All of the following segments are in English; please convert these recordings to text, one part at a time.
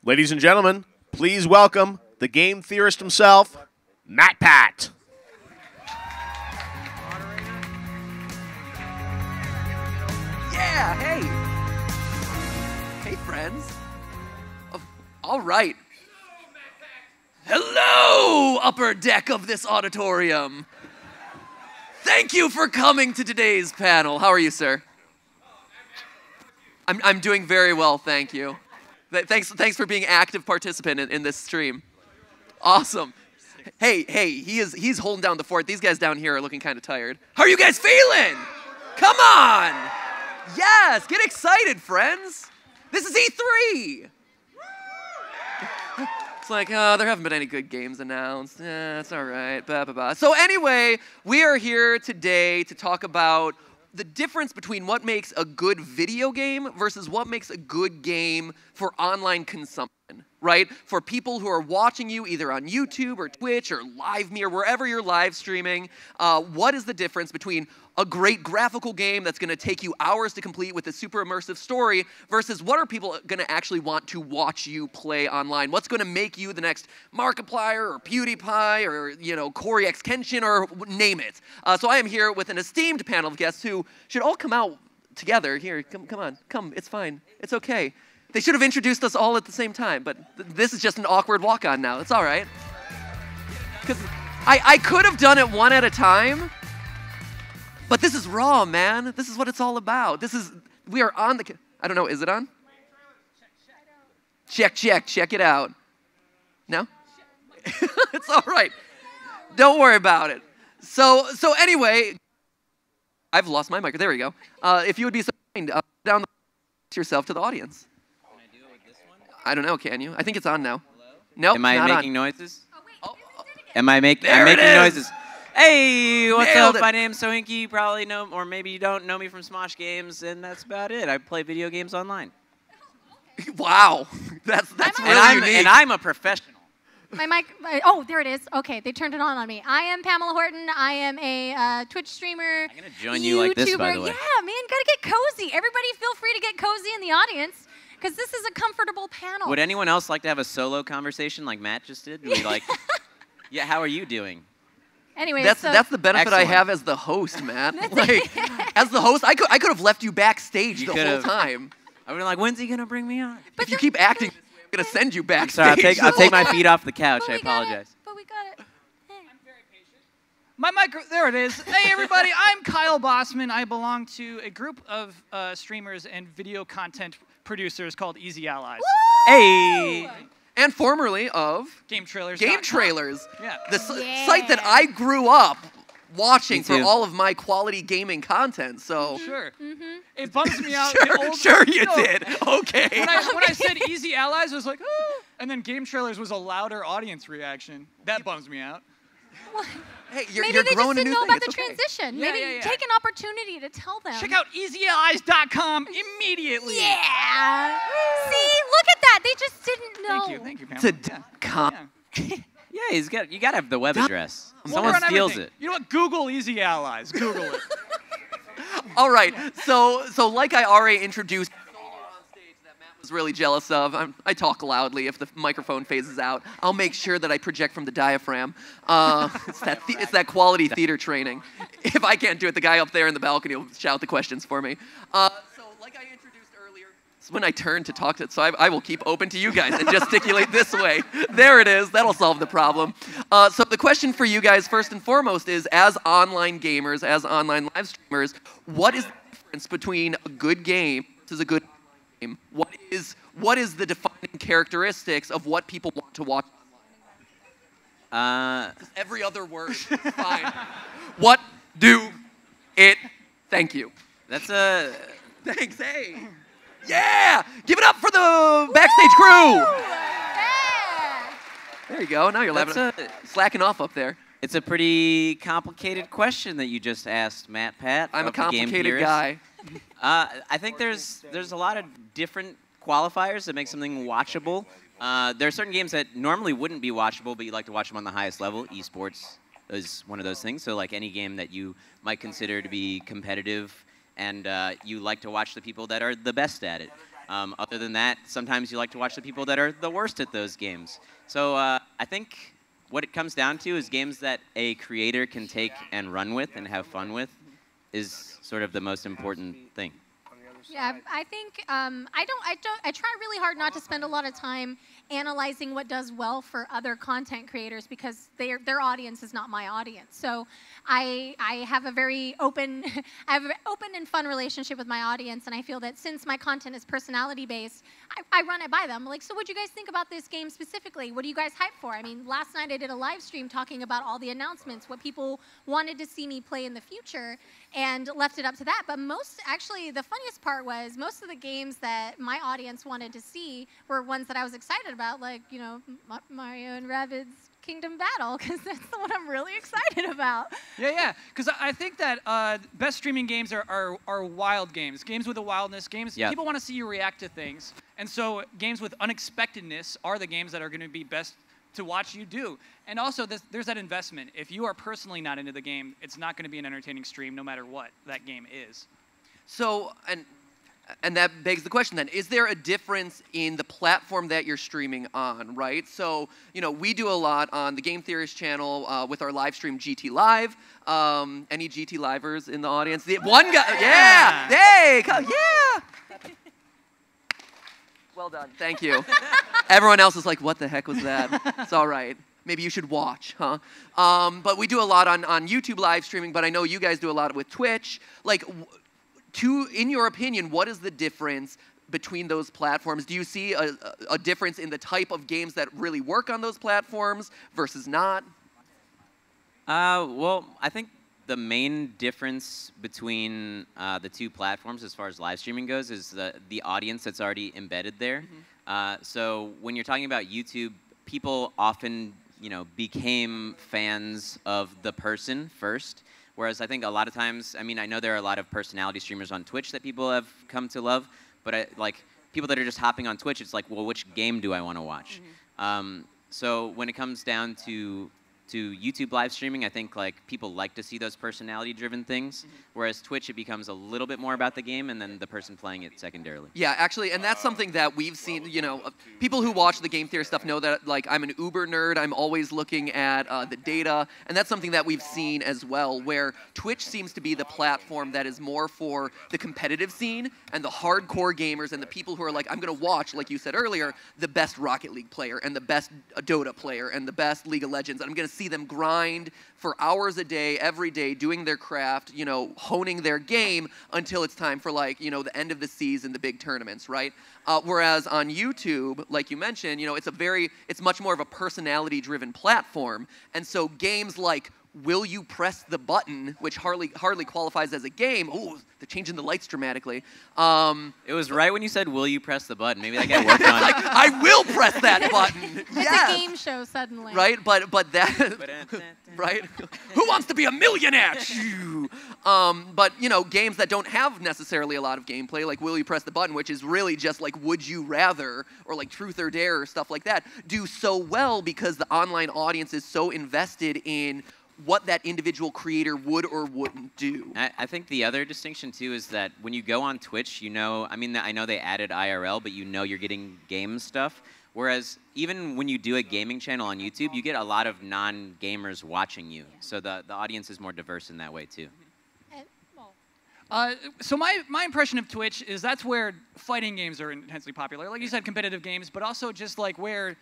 Ladies and gentlemen, please welcome the game theorist himself, MatPat. Yeah, hey. Hey, friends. All right. Hello, upper deck of this auditorium. Thank you for coming to today's panel. How are you, sir? I'm doing very well, thank you. Thanks for being active participant in this stream. Awesome. Hey, he's holding down the fort. These guys down here are looking kind of tired. How are you guys feeling? Come on. Yes, get excited, friends. This is E3. It's like, oh, there haven't been any good games announced. It's all right. Blah, blah, blah. So anyway, we are here today to talk about the difference between what makes a good video game versus what makes a good game for online consumption, right? For people who are watching you either on YouTube or Twitch or LiveMe or wherever you're live streaming, what is the difference between a great graphical game that's going to take you hours to complete with a super immersive story versus what are people going to actually want to watch you play online? What's going to make you the next Markiplier or PewDiePie or, you know, Corey X Kenshin or name it. So I am here with an esteemed panel of guests who should all come out together. Here, come on, come, it's fine, it's okay. They should have introduced us all at the same time, but this is just an awkward walk-on now. It's all right. Because I could have done it one at a time, but this is raw, man. This is what it's all about. We are on the, I don't know, is it on? Check it out. No? It's all right. Don't worry about it. So anyway, I've lost my mic. There we go. If you would be so kind, down yourself to the audience. Can I do it with this one? I don't know, can you? I think it's on now. Hello? Nope, Am I not making on. noises? Oh, Am I making noises? Hey, what's Nailed up? it. My name's Soinky. You probably know, or maybe you don't know me from Smosh Games, and that's about it. I play video games online. Wow, that's really unique. And I'm a professional. My mic, oh, there it is. Okay, they turned it on me. I am Pamela Horton. I am a Twitch streamer. I'm going to join you like this, by the way. Yeah, man, gotta get cozy. Everybody feel free to get cozy in the audience, because this is a comfortable panel. Would anyone else like to have a solo conversation like Matt just did? Do we like, yeah, how are you doing? Anyway, that's the benefit Excellent. I have as the host, man. Like, as the host, I could have left you backstage the whole time. I would be like, when's he going to bring me on? But if you keep acting, I'm going to send you backstage. Sorry, I'll take my feet off the couch. I apologize. But we got it. Hey. I'm very patient. My micro, there it is. Hey, everybody, I'm Kyle Bosman. I belong to a group of streamers and video content producers called Easy Allies. Woo! Hey! And formerly of Game Trailers. Game Trailers, Yeah. the site that I grew up watching for too. all of my quality gaming content. So Sure. It bums me out. sure you did. Okay. When I said Easy Allies, I was like, oh. And then Game Trailers was a louder audience reaction. That bums me out. Hey, Maybe you're they growing just a new didn't know thing. about the It's okay. transition. Yeah, Maybe yeah. take an opportunity to tell them. Check out easyallies.com immediately. Yeah. See, look at that. They just didn't know. Thank you, Pamela. To com. Yeah. Yeah, you got to have the web address. Well, Someone we're on steals everything. it. You know what? Google Easy Allies. Google it. All right. So like I already introduced on stage that Matt was really jealous of. I talk loudly. If the microphone phases out, I'll make sure that I project from the diaphragm. It's that quality theater training. If I can't do it, the guy up there in the balcony will shout the questions for me. So like I introduced earlier, it's when I turn to talk to, so I will keep open to you guys and gesticulate this way. There it is. That'll solve the problem. So the question for you guys, first and foremost, is as online gamers, as online live streamers, what is the difference between a good game versus a good game? What is the defining characteristics of what people want to watch online? Every other word. Fine. What do it? Thank you. That's a... Thanks. Hey. Yeah! Give it up for the backstage crew! Yeah. There you go. Now you're slacking off up there. It's a pretty complicated question that you just asked, MatPat. I'm a of the Game complicated Theorists. guy. I think there's a lot of different qualifiers that make something watchable. There are certain games that normally wouldn't be watchable, but you like to watch them on the highest level. Esports is one of those things. So like any game that you might consider to be competitive and you like to watch the people that are the best at it. Other than that, sometimes you like to watch the people that are the worst at those games. So I think what it comes down to is games that a creator can take and run with and have fun with is sort of the most important thing. Yeah, I think I try really hard not to spend a lot of time analyzing what does well for other content creators because their audience is not my audience. So I have a very open and fun relationship with my audience, and I feel that since my content is personality based, I run it by them. Like, so what do you guys think about this game specifically? What do you guys hype for? I mean, last night I did a live stream talking about all the announcements, what people wanted to see me play in the future, and left it up to that. But actually, the funniest part was most of the games that my audience wanted to see were ones that I was excited about, like, you know, Mario and Rabbids Kingdom Battle, because that's the one I'm really excited about. Yeah, because I think that best streaming games are wild games with a wildness, games people want to see you react to things. And so games with unexpectedness are the games that are going to be best to watch you do. And also, there's that investment. If you are personally not into the game, it's not going to be an entertaining stream no matter what that game is. So, and that begs the question then, is there a difference in the platform that you're streaming on, right? So, you know, we do a lot on the Game Theorists channel with our live stream GT Live. Any GT Livers in the audience? One guy, yeah! Hey, yeah! Well done, thank you. Everyone else is like, what the heck was that? It's all right. Maybe you should watch, huh? But we do a lot on YouTube live streaming, but I know you guys do a lot with Twitch. Like, in your opinion, what is the difference between those platforms? Do you see a difference in the type of games that really work on those platforms versus not? Well, I think the main difference between the two platforms as far as live streaming goes is the audience that's already embedded there. So when you're talking about YouTube, people often, you know, became fans of the person first. Whereas I think a lot of times, I mean, I know there are a lot of personality streamers on Twitch that people have come to love, but like people that are just hopping on Twitch, it's like, well, which game do I want to watch? So when it comes down to YouTube live streaming, I think like people like to see those personality-driven things, whereas Twitch, it becomes a little bit more about the game and then the person playing it secondarily. Yeah, actually, and that's something that we've seen, you know, people who watch the Game Theorist stuff know that, like, I'm an uber nerd. I'm always looking at the data, and that's something that we've seen as well, where Twitch seems to be the platform that is more for the competitive scene and the hardcore gamers and the people who are like, I'm going to watch, like you said earlier, the best Rocket League player and the best Dota player and the best League of Legends, and I'm going to see them grind for hours a day, every day, doing their craft, you know, honing their game until it's time for, like, you know, the end of the season, the big tournaments, right? Whereas on YouTube, like you mentioned, you know, it's much more of a personality-driven platform, and so games like Will You Press the Button, which hardly qualifies as a game. Oh, they're changing the lights dramatically. It was right when you said, will you press the button? Maybe that got worked on. Like, I will press that button. It's Yes. a game show suddenly. Right, but that, right? Who wants to be a millionaire? But, you know, games that don't have necessarily a lot of gameplay, like Will You Press the Button, which is really just like Would You Rather or like Truth or Dare or stuff like that, do so well because the online audience is so invested in what that individual creator would or wouldn't do. I think the other distinction, too, is that when you go on Twitch, you know, I mean, I know they added IRL, but you know you're getting game stuff. Whereas even when you do a gaming channel on YouTube, you get a lot of non-gamers watching you. So the audience is more diverse in that way, too. So my impression of Twitch is that's where fighting games are intensely popular. Like you said, competitive games, but also just like where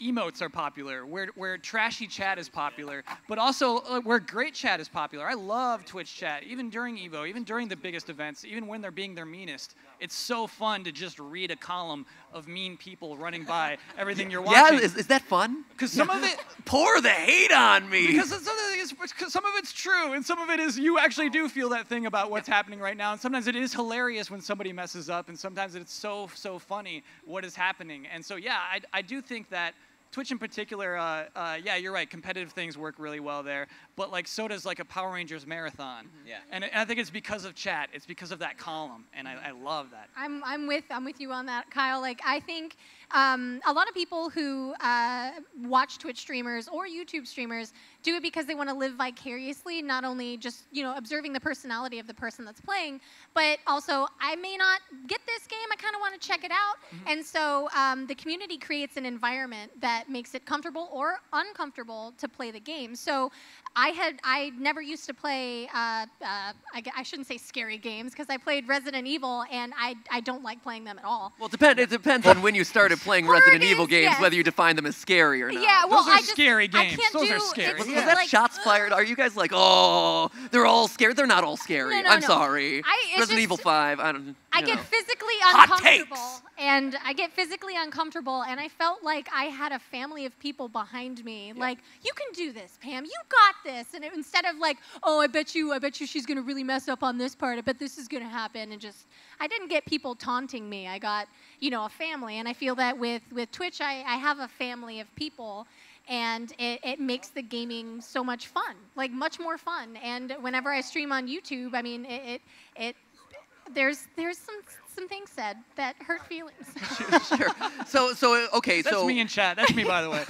emotes are popular, where trashy chat is popular, but also where great chat is popular. I love Twitch chat, even during EVO, even during the biggest events, even when they're being their meanest. It's so fun to just read a column of mean people running by everything you're watching. Yeah, is that fun? Because some of it... Pour the hate on me! Because some of it's true, and some of it is you actually do feel that thing about what's happening right now, and sometimes it is hilarious when somebody messes up, and sometimes it's so funny what is happening. And so, yeah, I do think that Twitch in particular, yeah, you're right. Competitive things work really well there, but like so does like a Power Rangers marathon. Yeah. And I think it's because of chat. It's because of that column, and I love that. I'm with you on that, Kyle. Like I think a lot of people who watch Twitch streamers or YouTube streamers do it because they want to live vicariously, not only just, observing the personality of the person that's playing, but also I may not get this game, I kind of want to check it out. And so the community creates an environment that makes it comfortable or uncomfortable to play the game. So I never used to play, I shouldn't say scary games, because I played Resident Evil, and I don't like playing them at all. Well, it depends on when you started playing Resident Evil games, yes. whether you define them as scary or not. Yeah, well, Those are scary games. Those are scary. Was that shots fired? Are you guys like, oh, they're all scared? They're not all scary. No, I'm no. sorry. Resident Evil 5, I get physically Hot uncomfortable, takes. and I felt like I had a family of people behind me. Like, you can do this, Pam. You got this. And instead of like, oh, I bet you she's gonna really mess up on this part. I bet this is gonna happen. And I didn't get people taunting me. I got, a family. And I feel that with Twitch, I have a family of people. And it makes the gaming so much fun, like much more fun. And whenever I stream on YouTube, I mean, there's some things said that hurt feelings. Sure. So okay. That's so me in chat. That's me, by the way.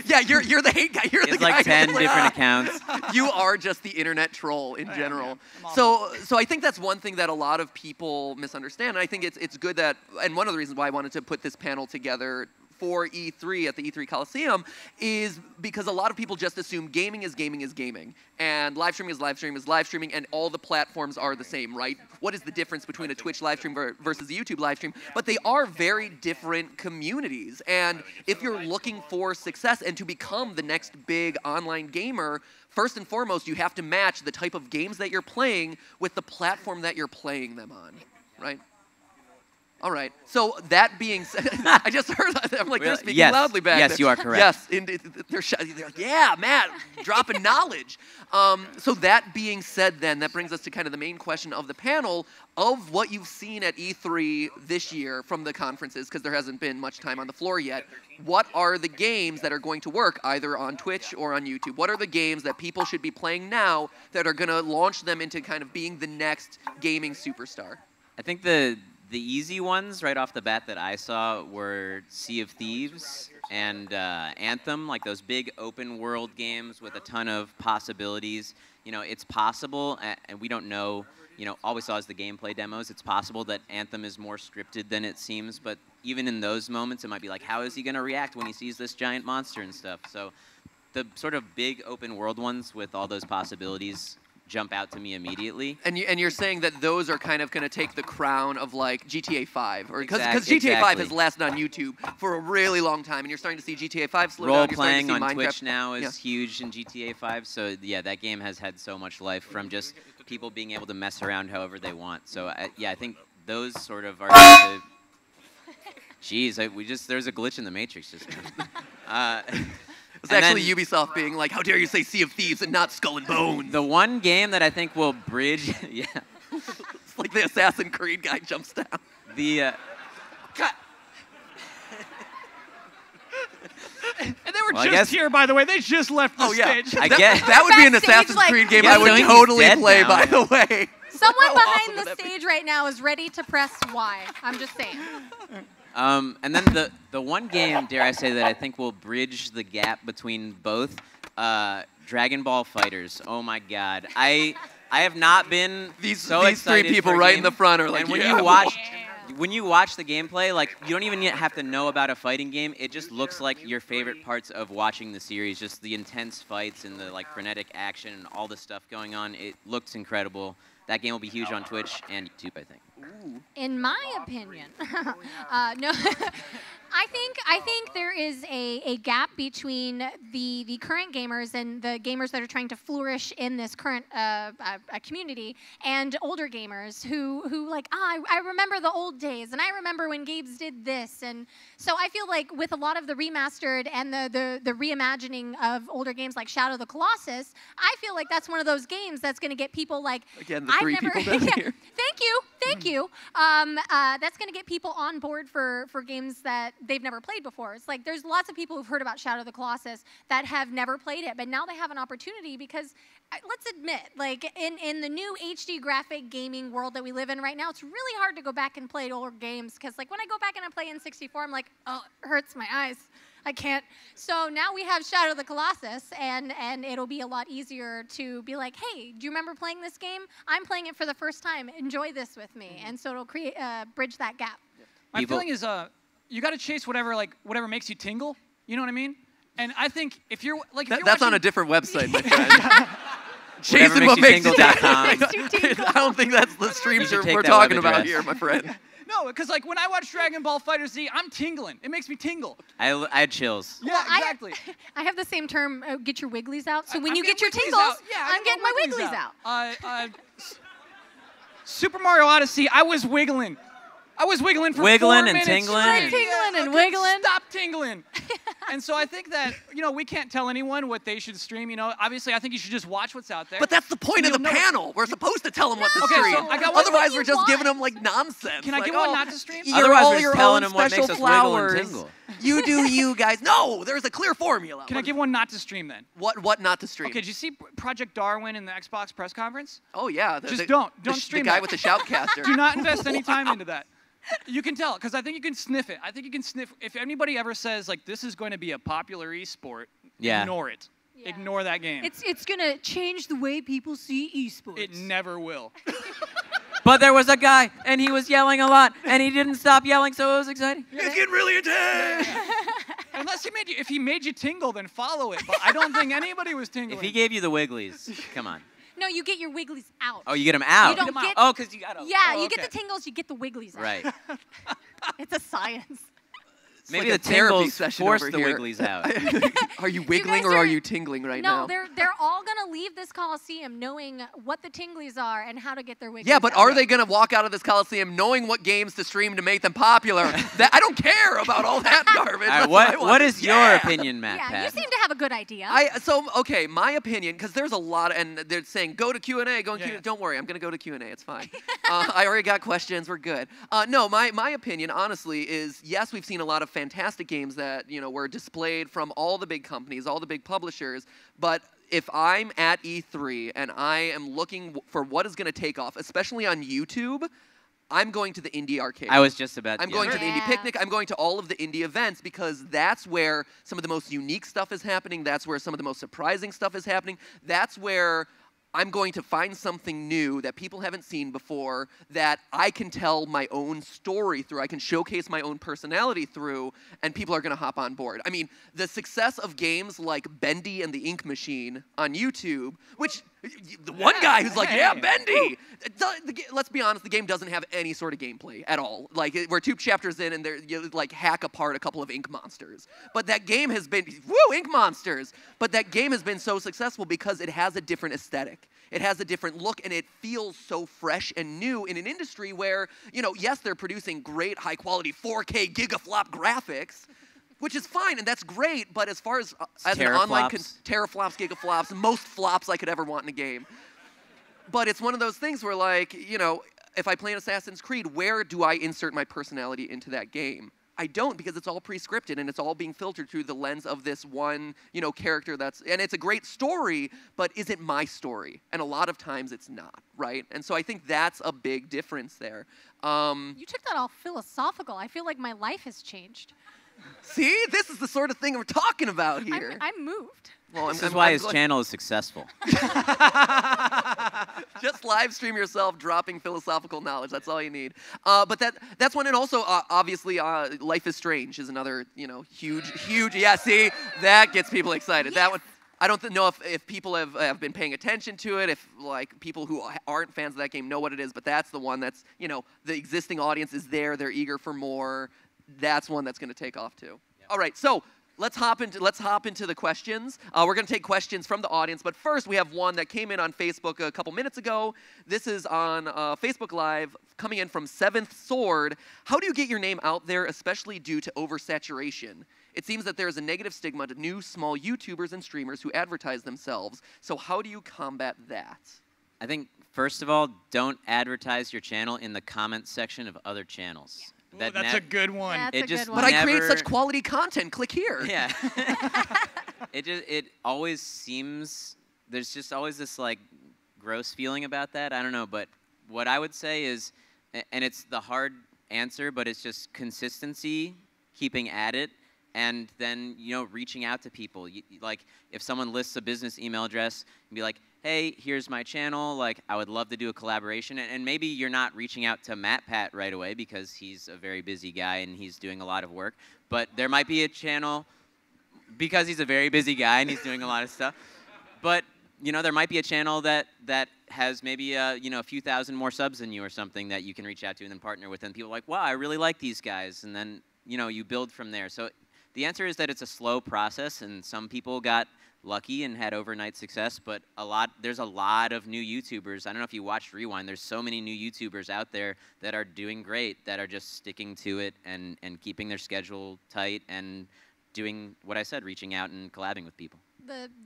yeah, you're the hate guy. You're It's the guy like 10 who's different accounts. You are just the internet troll in general. I'm So I think that's one thing that a lot of people misunderstand. And I think it's good that, and one of the reasons why I wanted to put this panel together for E3 at the E3 Coliseum is because a lot of people just assume gaming is gaming is gaming, and live streaming is live streaming is live streaming, and all the platforms are the same, right? What is the difference between a Twitch live stream versus a YouTube live stream? But they are very different communities, and if you're looking for success and to become the next big online gamer, first and foremost, you have to match the type of games that you're playing with the platform that you're playing them on, right? All right. So that being said, I just heard that. I'm like, they're speaking loudly back there. Yes, you are correct. Yes, they're like, yeah, Matt, dropping knowledge. So that being said, then, that brings us to kind of the main question of the panel of what you've seen at E3 this year from the conferences, because there hasn't been much time on the floor yet. What are the games that are going to work either on Twitch or on YouTube? What are the games that people should be playing now that are going to launch them into kind of being the next gaming superstar? I think the easy ones right off the bat that I saw were Sea of Thieves and Anthem, like those big open world games with a ton of possibilities. It's possible, and we don't know, all we saw is the gameplay demos. It's possible that Anthem is more scripted than it seems, but even in those moments, it might be like, how is he going to react when he sees this giant monster and stuff? So the sort of big open world ones with all those possibilities jump out to me immediately. And you're saying that those are kind of going to take the crown of like GTA 5, or because GTA 5 Exactly. has lasted on YouTube for a really long time, and you're starting to see GTA 5 slow down. Role You're starting playing to see on Minecraft. Twitch now is huge in GTA 5, so yeah, that game has had so much life from just people being able to mess around however they want. So I think those sort of are going to... Jeez, there's a glitch in the Matrix just now. It's actually Ubisoft being like, how dare you say Sea of Thieves and not Skull and Bones? The one game that I think will bridge... yeah. It's like the Assassin's Creed guy jumps down. Cut. And they were just here, by the way. They just left the stage. I guess that would be an Backstage, Assassin's like- Creed game Yeah, I would so he's totally dead play, now. by the way. Someone How awesome behind would the that be? stage right now is ready to press Y. I'm just saying. And then the one game, dare I say, that I think will bridge the gap between both, Dragon Ball Fighters. Oh my God, I have not been These so excited three people for a right game. in the front are like, and when yeah. you watch the gameplay, like you don't even yet have to know about a fighting game. It just looks like your favorite parts of watching the series, just the intense fights and the like frenetic action and all the stuff going on. It looks incredible. That game will be huge on Twitch and YouTube, I think. In my opinion, no. I think there is a gap between the current gamers and the gamers that are trying to flourish in this current community, and older gamers who like, I remember the old days, and I remember when games did this, and so I feel like with a lot of the remastered and the reimagining of older games like Shadow of the Colossus, I feel like that's one of those games that's going to get people like, Again, the three people down here. Thank you. That's going to get people on board for games that they've never played before. It's like there's lots of people who've heard about Shadow of the Colossus that have never played it, but now they have an opportunity because, let's admit, like in the new HD graphic gaming world that we live in right now, it's really hard to go back and play older games because like when I go back and I play N64, I'm like, oh, it hurts my eyes. I can't. So now we have Shadow of the Colossus, and it'll be a lot easier to be like, hey, do you remember playing this game? I'm playing it for the first time. Enjoy this with me. And so it'll create bridge that gap. My feeling is you got to chase whatever makes you tingle. You know what I mean? And I think if you're like, That's on a different website, my friend. Chasing what makes you tingle. I don't think that's the streams we're talking about here, my friend. No, because like when I watch Dragon Ball FighterZ, I'm tingling. It makes me tingle. I had chills. Yeah, exactly. I have the same term, get your wigglies out. So when I'm you get your getting tingles, wigglies out. Yeah, I'm getting my wigglies out. Super Mario Odyssey, I was wiggling. I was wiggling for 4 and minutes. tingling. Straight tingling and wiggling. Stop tingling. And so I think that, we can't tell anyone what they should stream. Obviously, I think you should just watch what's out there. But that's the point of the panel. We're supposed to tell them what to Okay, stream. so I got one. Otherwise, we're just giving them like nonsense. Can I give one not to stream? Otherwise, all we're your telling own them what special makes us wiggle and flowers. tingle. You do you guys. No, there's a clear formula. Can I give one not to stream then? What not to stream? Okay, did you see Project Darwin in the Xbox press conference? Oh yeah. Just don't stream the guy that. with the shoutcaster. Do not invest any time into that. You can tell, because I think you can sniff it. I think you can sniff. If anybody ever says, like, this is going to be a popular esport, ignore it. Yeah. Ignore that game. It's going to change the way people see esports. It never will. But there was a guy, and he was yelling a lot, and he didn't stop yelling, so it was exciting. It's getting really intense. Unless if he made you tingle, then follow it. But I don't think anybody was tingling. If he gave you the wigglies, come on. No, you get your wigglies out. Oh, you get them out. You don't get, oh, because you got them. Yeah, oh, you okay. get the tingles, you get the wigglies out. Right. It's a science. Maybe like the a therapy tingles session force over the here. wigglies out. Are you wiggling guys or are are- you tingling right now? No, they're all gonna leave this Coliseum knowing what the tinglies are and how to get their wigglies Yeah, but out. are they going to walk out of this Coliseum knowing what games to stream to make them popular? I don't care about all that garbage. All That's right, I want. what is your opinion, Yeah, MatPat? you seem to have a good idea. Okay, my opinion, because there's a lot, and they're saying go to Q&A, go to Q&A. Yeah. Don't worry, I'm going to go to Q&A. It's fine. I already got questions. We're good. No, my opinion, honestly, is yes, we've seen a lot of fantastic games that were displayed from all the big companies, all the big publishers. But if I'm at E3 and I am looking for what is going to take off, especially on YouTube, I'm going to the indie arcade. I was just about to. I'm going to the indie Yeah. picnic. I'm going to all of the indie events because that's where some of the most unique stuff is happening. That's where some of the most surprising stuff is happening. That's where I'm going to find something new that people haven't seen before that I can tell my own story through. I can showcase my own personality through, and people are going to hop on board. I mean, the success of games like Bendy and the Ink Machine on YouTube, which the one guy who's like, yeah, Bendy. Let's be honest, the game doesn't have any sort of gameplay at all. Like, we're 2 chapters in, and you like hack apart a couple of ink monsters. But that game has been, ink monsters. But that game has been so successful because it has a different aesthetic. It has a different look, and it feels so fresh and new in an industry where, yes, they're producing great, high-quality 4K gigaflop graphics, which is fine, and that's great, but as far as an online teraflops, gigaflops, most flops I could ever want in a game. But it's one of those things where, like, if I play an Assassin's Creed, where do I insert my personality into that game? I don't, because it's all pre-scripted and it's all being filtered through the lens of this one, character and it's a great story, but is it my story? And a lot of times it's not, right? And so I think that's a big difference there. You took that all philosophical. I feel like my life has changed. See, this is the sort of thing we're talking about here. I'm moved. Well, This is why his channel is successful. Just live stream yourself dropping philosophical knowledge. That's all you need. But that's one, and also obviously Life is Strange is another huge. Yeah, see, that gets people excited. That one. I don't know if people have been paying attention to it, if like people who aren't fans of that game know what it is, but that's the one that's the existing audience is there. They're eager for more. That's one that's going to take off too. Yep. All right, so. Let's hop into the questions. We're going to take questions from the audience, but first we have one that came in on Facebook a couple minutes ago. This is on Facebook Live, coming in from Seventh Sword. How do you get your name out there, especially due to oversaturation? It seems that there is a negative stigma to new small YouTubers and streamers who advertise themselves. So how do you combat that? I think, first of all, don't advertise your channel in the comments section of other channels. Ooh, that's a good one. That's a good one. But I create such quality content. Click here. Yeah. It always seems, there's just always this like gross feeling about that. I don't know, but what I would say is, and it's the hard answer, but it's just consistency, keeping at it, and then reaching out to people. Like if someone lists a business email address, and be like, hey, here's my channel. Like I would love to do a collaboration. And maybe you're not reaching out to MatPat right away because he's a very busy guy and he's doing a lot of work. But there might be a channel because he's a very busy guy and he's doing a lot of stuff. But there might be a channel that has maybe a few thousand more subs than you or something that you can reach out to and then partner with. And people are like, wow, I really like these guys. And then you build from there. So the answer is that it's a slow process, and some people got lucky and had overnight success. But there's a lot of new YouTubers. I don't know if you watched Rewind. There's so many new YouTubers out there that are doing great, that are just sticking to it and keeping their schedule tight and doing what I said, reaching out and collabing with people.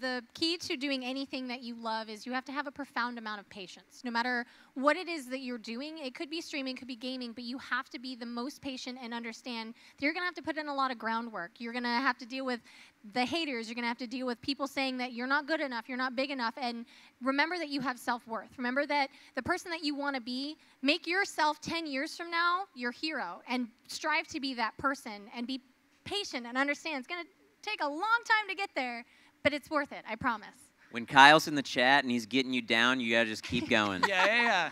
The key to doing anything that you love is you have to have a profound amount of patience. No matter what it is that you're doing, it could be streaming, it could be gaming, but you have to be the most patient and understand that you're going to have to put in a lot of groundwork. You're going to have to deal with the haters. You're going to have to deal with people saying that you're not good enough, you're not big enough. And remember that you have self-worth. Remember that the person that you want to be, make yourself 10 years from now your hero, and strive to be that person and be patient and understand it's going to take a long time to get there. But it's worth it, I promise. When Kyle's in the chat and he's getting you down, you gotta just keep going. Yeah.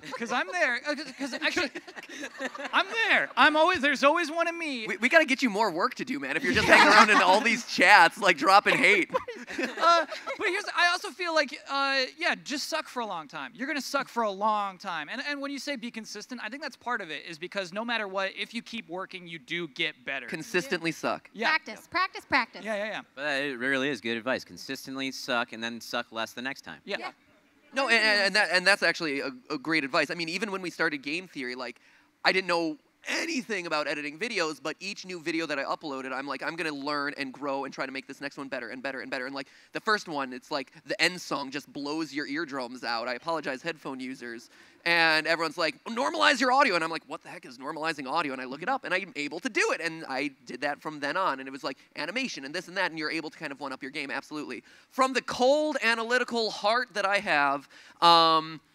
Because I'm there. Because actually, I'm there. There's always one of me. We got to get you more work to do, man. If you're just hanging around in all these chats, like dropping hate. But I also feel like, just suck for a long time. You're gonna suck for a long time. And when you say be consistent, I think that's part of it. Is because no matter what, if you keep working, you do get better. Consistently suck. Yeah. Practice. Yeah. But it really is good advice. Consistently suck, and then suck less the next time. Yeah. No, and that's actually a great advice. I mean, even when we started Game Theory, like, I didn't know anything about editing videos, but each new video that I uploaded, I'm like, I'm going to learn and grow and try to make this next one better and better and better. And like the first one, it's like the end song just blows your eardrums out. I apologize, headphone users. And everyone's like, normalize your audio. And I'm like, what the heck is normalizing audio? And I look it up, and I'm able to do it. And I did that from then on. And it was like animation and this and that, and you're able to kind of one-up your game, absolutely. From the cold, analytical heart that I have,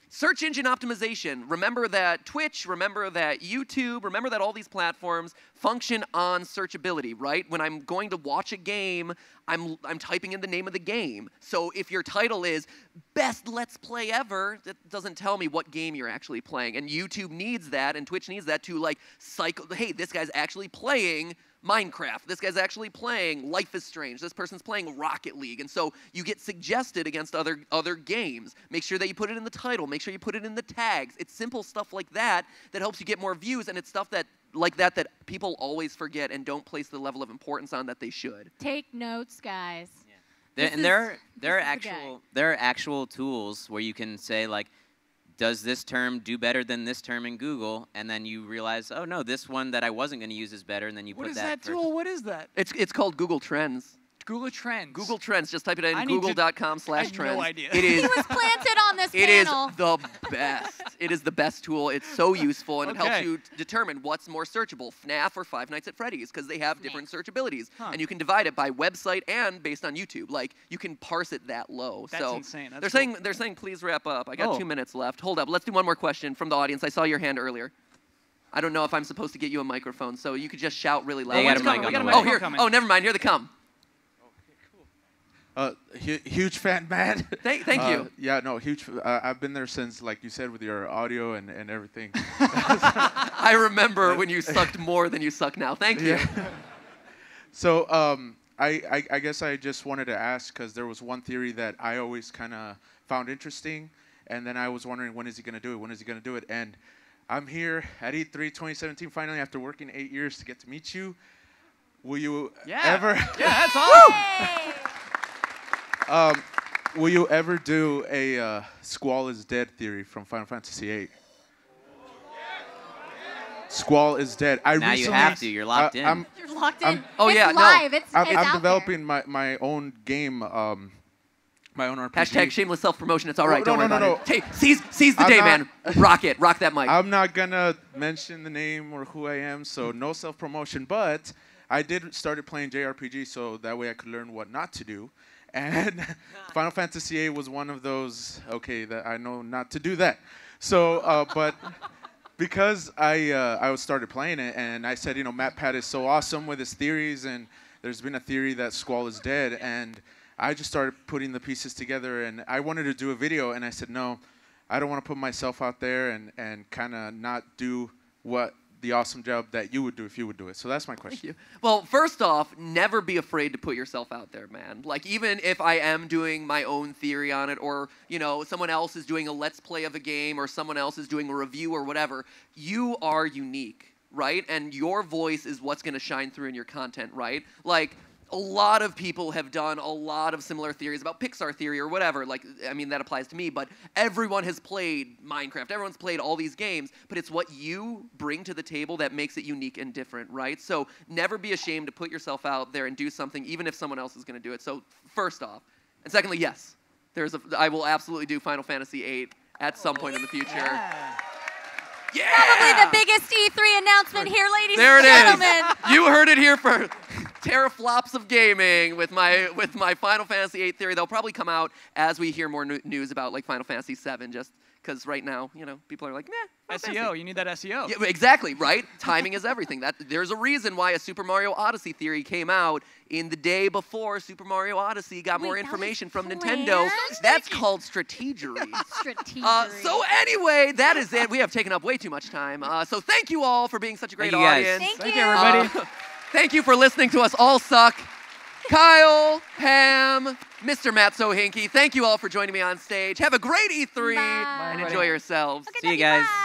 search engine optimization. Remember that Twitch, remember that YouTube, remember that all these platforms function on searchability, right? When I'm going to watch a game, I'm typing in the name of the game. So if your title is best Let's Play ever, that doesn't tell me what game you're actually playing. And YouTube needs that, and Twitch needs that to like cycle, hey, this guy's actually playing Minecraft. This guy's actually playing Life is Strange. This person's playing Rocket League. And so you get suggested against other games. Make sure that you put it in the title. Make sure you put it in the tags. It's simple stuff like that that helps you get more views, and it's stuff that that people always forget and don't place the level of importance on that they should. Take notes, guys. Yeah. There are actual tools where you can say like, does this term do better than this term in Google? And then you realize, oh no, this one that I wasn't going to use is better, and then you put that. What is that tool? What is that? It's called Google Trends. Google Trends. Google Trends. Just type it in google.com/trends. I have no idea. It is. He was planted on this It panel. is the best. It is the best tool. It's so useful, and it helps you determine what's more searchable, FNAF or Five Nights at Freddy's, because they have different searchabilities. And you can divide it by website and based on YouTube. Like, you can parse it that low. That's so insane. They're saying please wrap up. I got 2 minutes left. Hold up. Let's do one more question from the audience. I saw your hand earlier. I don't know if I'm supposed to get you a microphone, so you could just shout really loud. They got a mic on the way. Oh, here. Oh, never mind. Here they come. Huge fan, man. Thank you. Yeah, no, huge. I've been there since, like you said, with your audio and everything. I remember when you sucked more than you suck now. Thank you. Yeah. So I guess I just wanted to ask, because there was one theory that I always kind of found interesting, and then I was wondering, when is he going to do it? When is he going to do it? And I'm here at E3 2017 finally, after working 8 years to get to meet you. Will you ever? Yeah, that's awesome. Will you ever do a Squall is dead theory from Final Fantasy VIII? Squall is dead. Now you have to. You're locked in. You're locked in. Oh, it's yeah, live. no. It's out I'm developing my own game, my own RPG. Hashtag shameless self-promotion. It's all right. Don't worry about no. it. Hey, seize the day, man. Rock it. Rock that mic. I'm not going to mention the name or who I am, so no self-promotion. But I started playing JRPG, so that way I could learn what not to do. And Final Fantasy VIII was one of those, okay, that I know not to do that. So, but because I started playing it, and I said, MatPat is so awesome with his theories, and there's been a theory that Squall is dead, and I just started putting the pieces together, and I wanted to do a video, and I said, no, I don't want to put myself out there and kind of not do what the awesome job that you would do if you would do it. So that's my question. Thank you. Well, first off, never be afraid to put yourself out there, man. Like, even if I am doing my own theory on it, or, someone else is doing a let's play of a game, or someone else is doing a review or whatever, you are unique, right? And your voice is what's going to shine through in your content, right? Like, a lot of people have done a lot of similar theories about Pixar theory or whatever. Like, I mean, that applies to me, but everyone has played Minecraft. Everyone's played all these games, but it's what you bring to the table that makes it unique and different, right? So never be ashamed to put yourself out there and do something, even if someone else is going to do it. So first off. And secondly, yes, I will absolutely do Final Fantasy VIII at some point in the future. Yeah! Probably the biggest E3 announcement here, ladies there and gentlemen. It is. You heard it here for teraflops of gaming with my Final Fantasy VIII theory. They'll probably come out as we hear more news about like Final Fantasy VII, just because right now, people are like, meh. SEO, you need that SEO. Yeah, exactly, right? Timing is everything. There's a reason why a Super Mario Odyssey theory came out in the day before Super Mario Odyssey got more information from Nintendo. That's called strategery. So anyway, that is it. We have taken up way too much time. So thank you all for being such a great audience. Thank you, everybody. Thank you for listening to us all suck. Kyle, Pam, Mr. Matt Sohinky, thank you all for joining me on stage. Have a great E3 and enjoy yourselves. See you guys. Bye.